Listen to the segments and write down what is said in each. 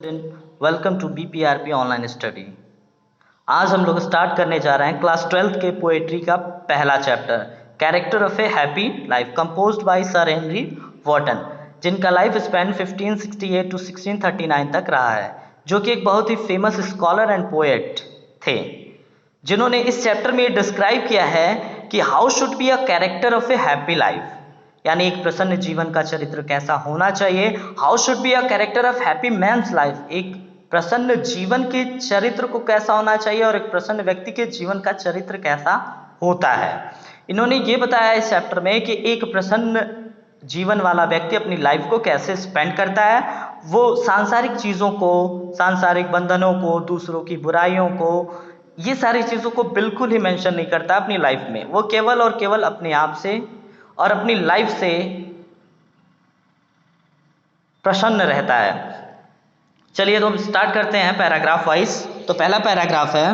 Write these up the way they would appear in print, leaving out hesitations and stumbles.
Welcome to BPRP online study. आज हम लोग स्टार्ट करने जा रहे हैं क्लास 12th के पोएट्री का पहला chapter, character of a happy life, composed by sir Henry Wotton, जिनका लाइफ स्पैन 1568 टू 1639 तक रहा है, जो कि एक बहुत ही फेमस स्कॉलर एंड पोएट थे, जिन्होंने इस चैप्टर में डिस्क्राइब किया है कि how should be a character of a happy life, यानी एक प्रसन्न जीवन का चरित्र कैसा होना चाहिए। How should be a character of happy man's life, एक प्रसन्न जीवन के चरित्र को कैसा होना चाहिए और एक प्रसन्न व्यक्ति के जीवन का चरित्र कैसा होता है। इन्होंने ये बताया इस चैप्टर में कि एक प्रसन्न जीवन वाला व्यक्ति अपनी लाइफ को कैसे स्पेंड करता है। वो सांसारिक चीज़ों को, सांसारिक बंधनों को, दूसरों की बुराइयों को, ये सारी चीज़ों को बिल्कुल ही मेंशन नहीं करता अपनी लाइफ में। वो केवल और केवल अपने आप से और अपनी लाइफ से प्रसन्न रहता है। चलिए तो अब स्टार्ट करते हैं पैराग्राफ वाइज। तो पहला पैराग्राफ है,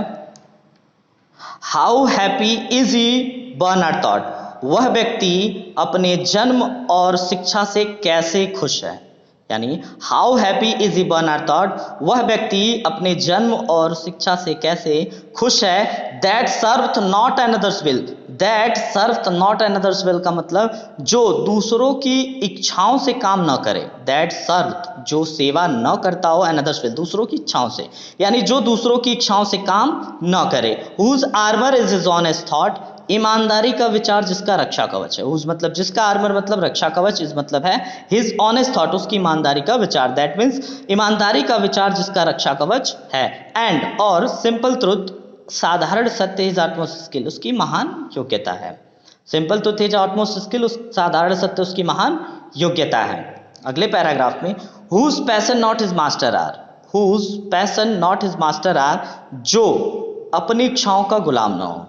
how happy is he born and thought, वह व्यक्ति अपने जन्म और शिक्षा से कैसे खुश है। यानी how happy is he born and thought, वह व्यक्ति अपने जन्म और शिक्षा से कैसे खुश है। That served not another's will, that served not another's will का मतलब जो दूसरों की इच्छाओं से काम न करे। दैट सर्व्ड, जो सेवा न करता हो, अनदर्स विल, दूसरों की इच्छाओं से, यानी जो दूसरों की इच्छाओं से काम न करे। Whose armour is his honest thought, ईमानदारी का विचार जिसका रक्षा कवच है। हुज मतलब जिसका, आर्मर मतलब रक्षा कवच, इस मतलब है हिज ऑनेस्ट थॉट, उसकी ईमानदारी का विचार। दैट मीन्स ईमानदारी का विचार जिसका रक्षा कवच है। एंड और सिंपल ट्रुथ, साधारण सत्य इज आटमोस्ट स्किल, उसकी महान योग्यता है। Simple truth is utmost skill, उस साधारण सत्य उसकी महान योग्यता है। अगले पैराग्राफ में, whose passion not his master are, whose passion not his master are, जो अपनी इच्छाओं का गुलाम न हो।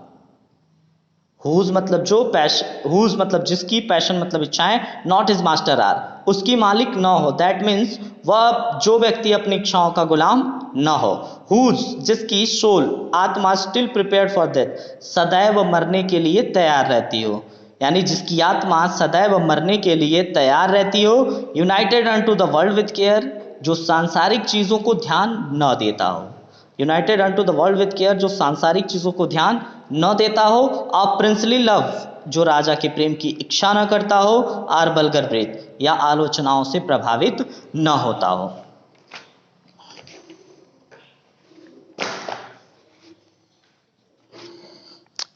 हुज मतलब जो, पैशन, हुज मतलब जिसकी, पैशन मतलब इच्छाएं, नॉट हिज मास्टर आर, उसकी मालिक न हो। दैट मीन्स वह जो व्यक्ति अपनी इच्छाओं का गुलाम न हो। हुज जिसकी, सोल आत्मा, स्टिल प्रिपेयर्ड फॉर डेथ, सदैव मरने के लिए तैयार रहती हो, यानी जिसकी आत्मा सदैव मरने के लिए तैयार रहती हो। United unto the world with care, जो सांसारिक चीज़ों को ध्यान न देता हो। United unto the world with care, जो सांसारिक चीज़ों को ध्यान न देता हो। ऑफ प्रिंसली लव, जो राजा के प्रेम की इच्छा न करता हो। आर बल्गर ब्रेथ, या आलोचनाओं से प्रभावित न होता हो।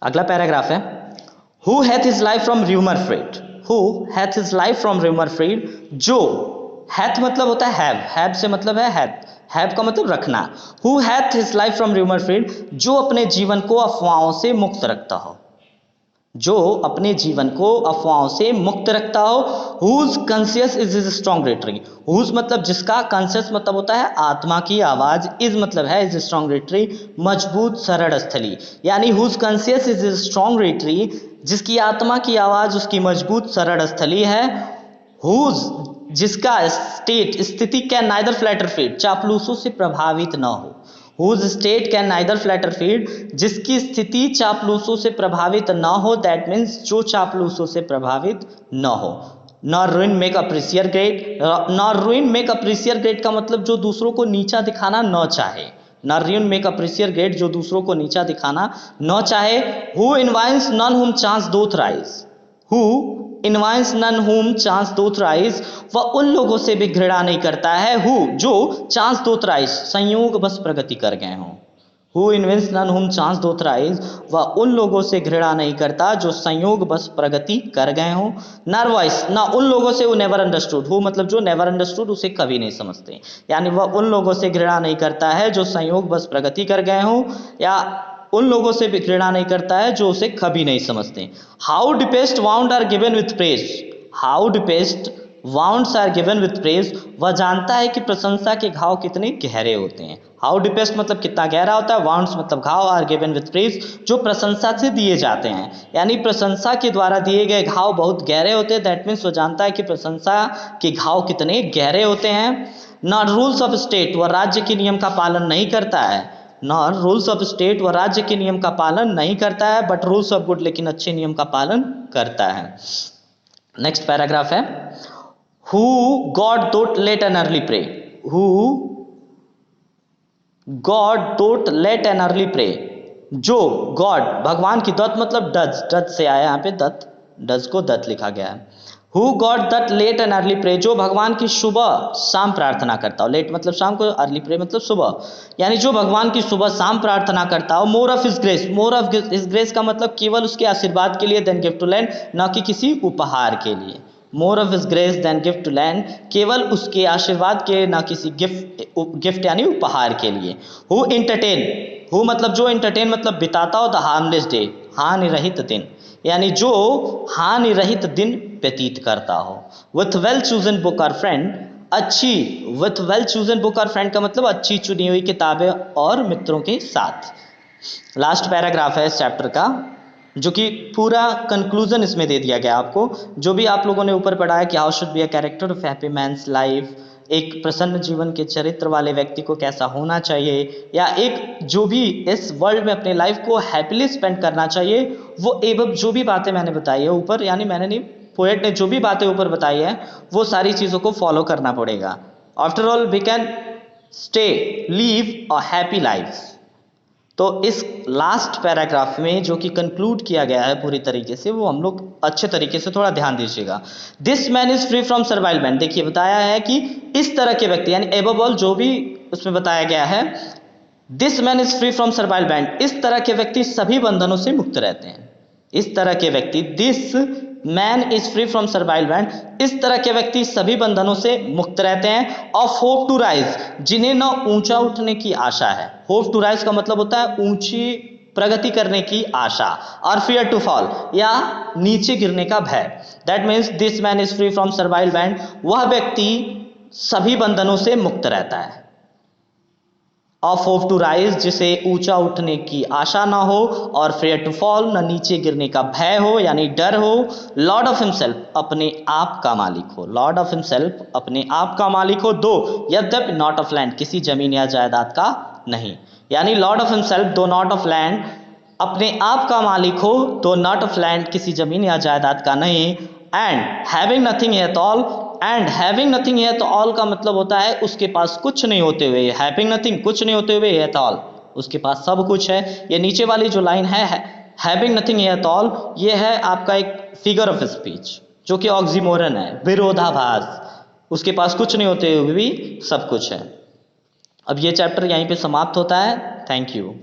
अगला पैराग्राफ है, who hath his life from rumour freed, who hath his life from rumour freed, जो, हैथ मतलब होता है हैव, हैव से मतलब है हैथ, हैव का मतलब रखना। Who hath his life from rumour freed, जो अपने जीवन को अफवाहों से मुक्त रखता हो, जो अपने जीवन को अफवाहों से मुक्त रखता हो। Whose conscious is his strong रेटरी, हुज मतलब जिसका, कॉन्शियस मतलब होता है आत्मा की आवाज, इज मतलब है इज स्ट्रॉन्ग रेटरी, मजबूत सरल स्थली, यानी whose conscious is his strong रेटरी, जिसकी आत्मा की आवाज उसकी मजबूत सरल स्थली है। हुज जिसका स्टेट, स्थिति, कैन नाइदर फ्लैटर फीड, चापलूसों से प्रभावित न हो। Whose state can neither flatter feed, जिसकी स्थिति चापलूसों से प्रभावित न हो। दैट मीन्स जो चापलूसों से प्रभावित न हो। Nor ruin make appreciate great, nor ruin make appreciate great का मतलब जो दूसरों को नीचा दिखाना न चाहे। Nor ruin make appreciate great, जो दूसरों को नीचा दिखाना न चाहे। Who envies none whom chance doth raise, who envies none whom chance doth raise, वह उन लोगों से भी घृणा नहीं करता है, हु जो चांस दोथ राइज, संयोग बस प्रगति कर गए हों। Who इनवेंस none whom chance doth raise, वह उन लोगों से घृणा नहीं करता जो संयोग बस प्रगति कर गए हों। नर्वाइस, ना उन लोगों से, वो नेवर अंडरस्टूड, हु मतलब जो, नेवर अंडरस्टूड उसे कभी नहीं समझते, यानी वह उन लोगों से घृणा नहीं करता है जो संयोग बस प्रगति कर गए हों, या उन लोगों से भी घृणा नहीं करता है जो उसे कभी नहीं समझते। How deepest wound are given with praise, how deepest wounds are given with praise, वह जानता है कि प्रशंसा के घाव कितने गहरे होते हैं। हाउ डिपेस्ट मतलब कितना गहरा होता है, वाउंड्स मतलब घाव, आर गिवन विथ प्रेज जो प्रशंसा से दिए जाते हैं, यानी प्रशंसा के द्वारा दिए गए घाव बहुत गहरे होते हैं। दैट मीन्स वो जानता है कि प्रशंसा के घाव कितने गहरे होते हैं। नॉट रूल्स ऑफ स्टेट, वह राज्य के नियम का पालन नहीं करता है। नॉर रूल्स ऑफ स्टेट, वह राज्य के नियम का पालन नहीं करता है, बट रूल्स ऑफ गुड, लेकिन अच्छे नियम का पालन करता है। नेक्स्ट पैराग्राफ है, who God don't late and early pray, who God don't late and early pray, जो गॉड भगवान की, दत्त मतलब डज, डज से आया यहाँ पे दत्त, डज को दत्त लिखा गया है। Who God that late and early pray, जो भगवान की सुबह शाम प्रार्थना करता हो, लेट मतलब शाम को, अर्ली प्रे मतलब सुबह, यानी जो भगवान की सुबह शाम प्रार्थना करता हो। मोर of his grace, more of his grace का मतलब केवल उसके आशीर्वाद के लिए, देन गिफ्ट टू लैंड, न कि किसी उपहार के लिए। More of his grace than gift to lend, केवल उसके आशीर्वाद के, ना किसी गिफ्ट यानी उपहार के लिए। हु इंटरटेन, हु मतलब जो, इंटरटेन मतलब बिताता हो, द हार्मलेस डे, हानि रहित दिन, यानी जो हानि रहित दिन व्यतीत करता हो। विथ वेल चूजन बुक और फ्रेंड, अच्छी, विथ वेल चूजन बुक और फ्रेंड का मतलब अच्छी चुनी हुई किताबें और मित्रों के साथ। लास्ट पैराग्राफ है इस चैप्टर का, जो कि पूरा कंक्लूजन इसमें दे दिया गया आपको। जो भी आप लोगों ने ऊपर पढ़ा है कि how should be a character of happy man's life, एक प्रसन्न जीवन के चरित्र वाले व्यक्ति को कैसा होना चाहिए, या एक जो भी इस वर्ल्ड में अपने लाइफ को हैप्पीली स्पेंड करना चाहिए, वो एवं जो भी बातें मैंने बताई है ऊपर, यानी मैंने नहीं, पोएट ने जो भी बातें ऊपर बताई है, वो सारी चीज़ों को फॉलो करना पड़ेगा। After all we can stay live a happy life. तो इस लास्ट पैराग्राफ में जो कि कंक्लूड किया गया है पूरी तरीके से, वो हम लोग अच्छे तरीके से थोड़ा ध्यान दीजिएगा। This man is free from surveillance, देखिए बताया है कि इस तरह के व्यक्ति, यानी एबव ऑल जो भी उसमें बताया गया है, this man is free from surveillance, इस तरह के व्यक्ति सभी बंधनों से मुक्त रहते हैं। इस तरह के व्यक्ति, this man is free from surveillance, इस तरह के व्यक्ति सभी बंधनों से मुक्त रहते हैं। ऑफ होप टू राइज, जिन्हें न ऊंचा उठने की आशा है। होप टू राइज का मतलब होता है ऊंची प्रगति करने की आशा, और फियर टू फॉल, या नीचे गिरने का भय। That means this man is free from surveillance, वह व्यक्ति सभी बंधनों से मुक्त रहता है। ऑफ होप टू राइज, जिसे ऊंचा उठने की आशा ना हो, और फेयर टू फॉल, न नीचे गिरने का भय हो यानी डर हो। लॉर्ड ऑफ हिमसेल्फ, अपने आप का मालिक हो, लॉर्ड ऑफ हिमसेल्फ अपने आप का मालिक हो, दो यद्यपि नॉट ऑफ लैंड, किसी जमीन या जायदाद का नहीं, यानी लॉर्ड ऑफ हिमसेल्फ दो नॉट ऑफ लैंड, अपने आप का मालिक हो, दो नॉट ऑफ लैंड, किसी जमीन या जायदाद का नहीं। And having nothing at all, and having nothing at all का मतलब होता है उसके पास कुछ नहीं होते हुए, हैविंग नथिंग कुछ नहीं होते हुए, एट ऑल उसके पास सब कुछ है। ये नीचे वाली जो लाइन है हैविंग नथिंग एट ऑल, ये है आपका एक फिगर ऑफ स्पीच जो कि ऑक्सीमोरन है, विरोधाभास, उसके पास कुछ नहीं होते हुए भी सब कुछ है। अब ये चैप्टर यहीं पे समाप्त होता है। Thank you.